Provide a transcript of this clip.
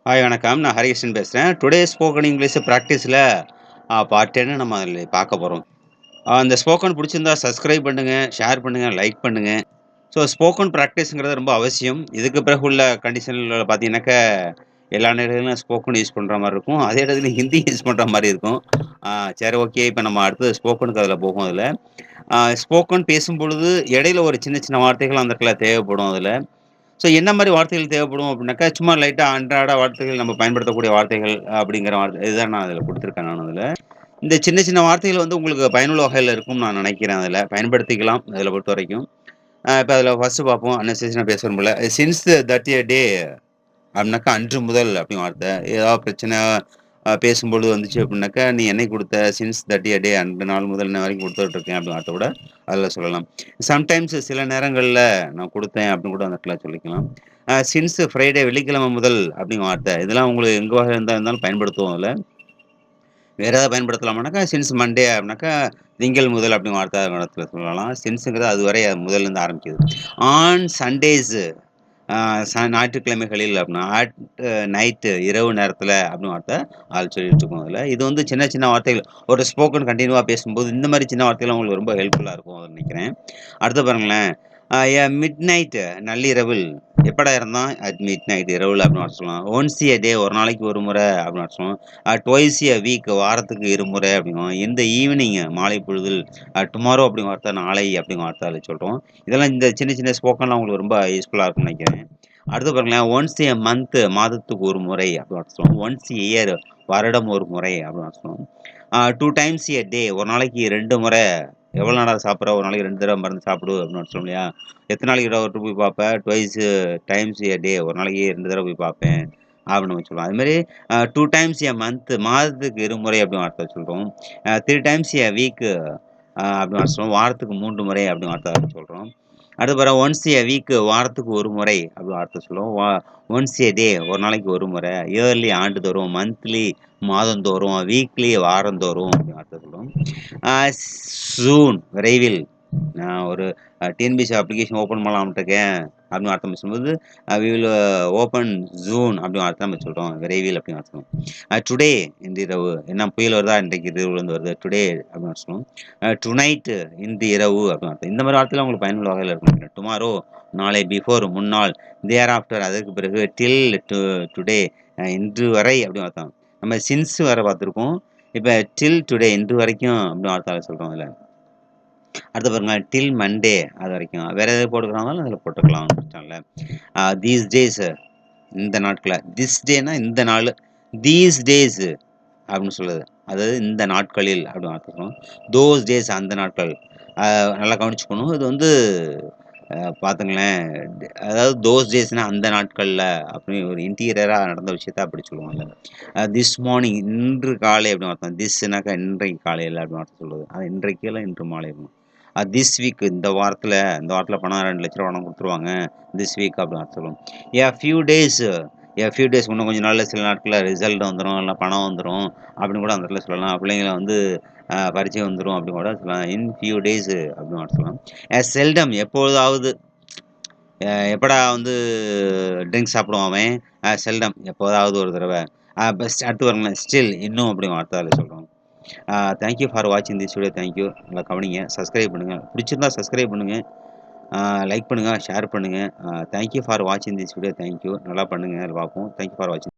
Hi வணக்கம். நான் ஹரிகிருஷ்ணன் பேசுறேன். டுடே ஸ்போக்கன் இங்கிலீஷ் பிராக்டிஸ்ல பார்ட் 10 நம்ம அதில பார்க்க போறோம். அந்த ஸ்போக்கன் புடிச்சிருந்தா சப்ஸ்கிரைப் பண்ணுங்க, ஷேர் பண்ணுங்க, லைக் பண்ணுங்க. ஸோ ஸ்போக்கன் பிராக்டிஸ்ங்கிறது ரொம்ப அவசியம். இதுக்கு பிறகு உள்ள கண்டிஷன்ல பார்த்தீங்கன்னாக்கா, எல்லா நேரங்களிலும் ஸ்போக்கன் யூஸ் பண்ற மாரி இருக்கும். அதே இடத்துல ஹிந்தி யூஸ் பண்ற மாரி இருக்கும். ஆ சரி ஓகே. இப்ப நம்ம அடுத்தது ஸ்போக்கனுக்கு அதில போகும் அதில. ஸ்போக்கன் பேசும்பொழுது இடையில ஒரு சின்ன சின்ன வார்த்தைகள் அந்த இடத்துல தேவைப்படும் அதில. ஸோ என்ன மாரி வார்த்தைகள் தேவைப்படும் அப்படின்னாக்கா, சும்மா லைட்டா அன்றாட வார்த்தைகள் நம்ம பயன்படுத்தக்கூடிய வார்த்தைகள் அப்படிங்கிற இதுதான் நான் அதில குடுத்துருக்கேன் நான் அதில. இந்த சின்ன சின்ன வார்த்தைகள் வந்து உங்களுக்கு பயனுள்ள வகையில இருக்கும்னு நான் நினைக்கிறேன் அதில. பயன்படுத்திக்கலாம் அதில பொறுத்தவரைக்கும். இப்ப அதில ஃபர்ஸ்ட்டு பார்ப்போம். அன்னசேஷனா பேசணும் போல. சின்ஸ் தட் எ டே அப்படின்னாக்கா அன்று முதல் அப்படின்னு வார்த்தை. ஏதாவது பிரச்சனை பேசும்பொழுது வந்துச்சு அப்படின்னாக்கா, "நீ என்னைக்கு குடுத்த? சின்ஸ் தட் எ டே அந்த நாள் முதல் இன்ன வரைக்கும் குடுத்துட்டு இருக்கேன்" அப்படின்னு வார்த்தை கூட அதில சொல்லலாம். சம்டைம்ஸ் சில நேரங்கள்ல நான் குடுத்தேன் அப்படின்னு கூட அந்த இடத்துல சொல்லிக்கலாம். சின்ஸ் ஃப்ரைடே வெள்ளிக்கிழமை முதல் அப்படிங்கிற வார்த்தை. இதெல்லாம் உங்களுக்கு எங்க வகை இருந்தாலும் பயன்படுத்துவோம் அதில. வேற ஏதாவது பயன்படுத்தலாமானாக்கா, சின்ஸ் மண்டே அப்படின்னாக்கா, திங்கள் முதல் அப்படிங்கிற வார்த்தை அந்த இடத்துல சொல்லலாம். சின்ஸ்ங்கிறது அதுவரை முதல்லருந்து ஆரம்பிக்குது. ஆன் சண்டேஸ் ஆ ஞாயிற்றுக்கிழமைகளில் அப்படின்னா, நைட்டு இரவு நேரத்தில அப்படின்னு வார்த்தை அது சொல்லிட்டுருக்கோம் அதில. இது வந்து சின்ன சின்ன வார்த்தைகள். ஒரு ஸ்போக்கன் கன்டினியூவா பேசும்போது, இந்த மாரி சின்ன வார்த்தைகள் உங்களுக்கு ரொம்ப ஹெல்ப்ஃபுல்லா இருக்கும் நினைக்கிறேன். அடுத்து பாருங்களேன், மிட் நைட் நள்ளிரவில் எப்படா இருந்தான்? அட் மிட் நைட் இரவுல அப்படின்னு வார்த்தை சொல்லலாம். ஒன்ஸ் எ டே ஒரு நாளைக்கு ஒரு முறை அப்படின்னு வார்த்தை சொல்லலாம். ட்வைஸ் எ வீக் வாரத்துக்கு இருமுறை அப்படிங்கும். இந்த ஈவினிங் மாலை பொழுதில் டுமாரோ அப்படிங்கிற வார்த்தை நாளை அப்படிங்கிற வார்த்தை அதில சொல்றோம். இதெல்லாம் இந்த சின்ன சின்ன ஸ்போக்கன்லாம் உங்களுக்கு ரொம்ப யூஸ்ஃபுல்லா இருக்கும்னு நினைக்கிறேன். அடுத்து பாருங்களேன், ஒன்ஸ் எ மந்த் மாதத்துக்கு ஒரு முறை அப்படின்னு வார்த்தை சொல்லுவோம். ஒன்ஸ் இயர் வருடம் ஒரு முறை அப்படின்னு வார்த்தை சொல்லுவோம். 2 டைம்ஸ் எ டே ஒரு நாளைக்கு 2 முறை எவ்வளோ நாளா சாப்பிடுற? ஒரு நாளைக்கு 2 தடவ மருந்து சாப்பிடு அப்படின்னு வார்த்தை சொல்லுவோம் இல்லையா? எத்தன நாளைக்கு ஒரு தடவ போய் பார்ப்ப? ட்வைஸ் டைம்ஸ் எ டே ஒரு நாளைக்கு 2 தடவ போய் பார்ப்பேன். அப்படின்னு நம்ம சொல்லுவோம். அதுமாரி 2 டைம்ஸ் எ மந்த் மாதத்துக்கு இருமுறை அப்படின்னு வார்த்தை சொல்றோம். 3 டைம்ஸ் எ வீக் அப்படின்னு வார்த்தை சொல்லுவோம். வாரத்துக்கு 3 முறை அப்படின்னு வார்த்தை சொல்றோம். அடுத்து பாருங்க ஒன்ஸ் எ வீக் வாரத்துக்கு ஒரு முறை அப்படின்னு வார்த்தை சொல்லுவோம். ஒன்ஸ் எ டே ஒரு நாளைக்கு ஒரு முறை. இயர்லி ஆண்டுதோறும், மந்த்லி மாதந்தோறும், வீக்லி வாரந்தோறும் அப்படின்னு வார்த்தை சொல்லுவோம். அ சூன் விரைவில் நான் ஒரு டிஎன்பிஎஸ்சி அப்ளிகேஷன் ஓப்பன் பண்ணலாம்ன்ட்டு இருக்கேன் அப்படின்னு அர்த்தம் பேசும்போது, வி வில் ஓப்பன் ஜூன் அப்படின்னு அர்த்தம் நம்ம சொல்றோம். விரைவில் அப்படின்னு அர்த்தம். டுடே இன்று இரவு என்ன புயல் வருதா? இன்றைக்கு இரவுலேருந்து வருது. டுடே அப்படின்னு சொல்லுவோம். டுனைட் இன்று இரவு அப்படின்னு அர்த்தம். இந்த மாதிரி வார்த்தைலாம் உங்களுக்கு பயனுள்ள வகையில இருக்கும்னு நினைக்கிறேன். டுமாரோ நாளை, பிஃபோர் முன்னாள், தேர் ஆஃப்டர் அதற்கு பிறகு, டில் டுடே இன்று வரை அப்படின்னு அர்த்தம். நம்ம சின்ஸ் வேற பார்த்துருக்கோம். இப்ப டில் டுடே இன்று வரைக்கும் அப்படின்னு வார்த்தை சொல்றோம் இதுல. அடுத்து பாருங்க டில் மண்டே அது வரைக்கும். வேற எதாவது போட்டுக்கிறாங்களோ அதில போட்டுக்கலாம் பிரச்சனை இல்ல. தீஸ் டேஸ் இந்த நாட்கள. திஸ் டேனா இந்த நாளு. தீஸ் டேஸ் அப்படின்னு சொல்லுது. அதாவது இந்த நாட்களில் அப்படின்னு அர்த்தம் சொல்லணும். தோஸ் டேஸ் அந்த நாட்கள். நல்லா கவனிச்சுக்கணும். இது வந்து பாத்துங்களேன், அதாவது தோஸ் டேஸ்னா அந்த நாட்கள்ல அப்படி ஒரு இன்டீரியரா நடந்த விஷயத்த அப்படி சொல்லுவாங்க. திஸ் மார்னிங் இன்று காலை அப்படின்னு அர்த்தம். திஸ்னாக்கா இன்றைக்கு காலையில அப்படின்னு அர்த்தம் சொல்லுது. அது இன்றைக்கு இல்ல இன்று மாலை. திஸ் வீக் இந்த வாரத்துல பணம் ரூ. 2,00,000 பணம் குடுத்துருவாங்க. திஸ் வீக் அப்படின்னு அர்த்தம் சொல்லுவோம். ஃபியூ டேஸ் இன்னும் கொஞ்ச நாள்ல சில நாட்கள்ல ரிசல்ட் வந்துரும். இல்ல பணம் வந்துரும். அப்படின்னு கூட அந்த இடத்துல சொல்லலாம். பிள்ளைங்கள வந்து பரீட்சை வந்துரும் அப்படின்னு கூட சொல்லலாம். இன் ஃபியூ டேஸ் அப்படின்னு சொல்லலாம். செல்டம் எப்பொழுதாவது எப்படா வந்து ட்ரிங்க்ஸ் சாப்பிடுவான் அவன்? செல்டம் எப்போதாவது ஒரு தடவ. பெஸ்ட் அடுத்து பாருங்களேன், ஸ்டில் இன்னும் அப்படிங்கிற வார்த்தையில சொல்றோம். தேங்க் யூ ஃபார் வாட்சிங் திஸ் வீடியோ. Thank you. நல்லா கவனிங்க. சப்ஸ்கிரைப் பண்ணுங்க. பிடிச்சிருந்தா சப்ஸ்கிரைப் பண்ணுங்க. லைக் பண்ணுங்க, ஷேர் பண்ணுங்க. தேங்க் யூ ஃபார் வாட்சிங் திஸ் வீடியோ. Thank you. நல்லா பண்ணுங்க. பார்ப்போம். தேங்க் யூ ஃபார் வாட்சிங்.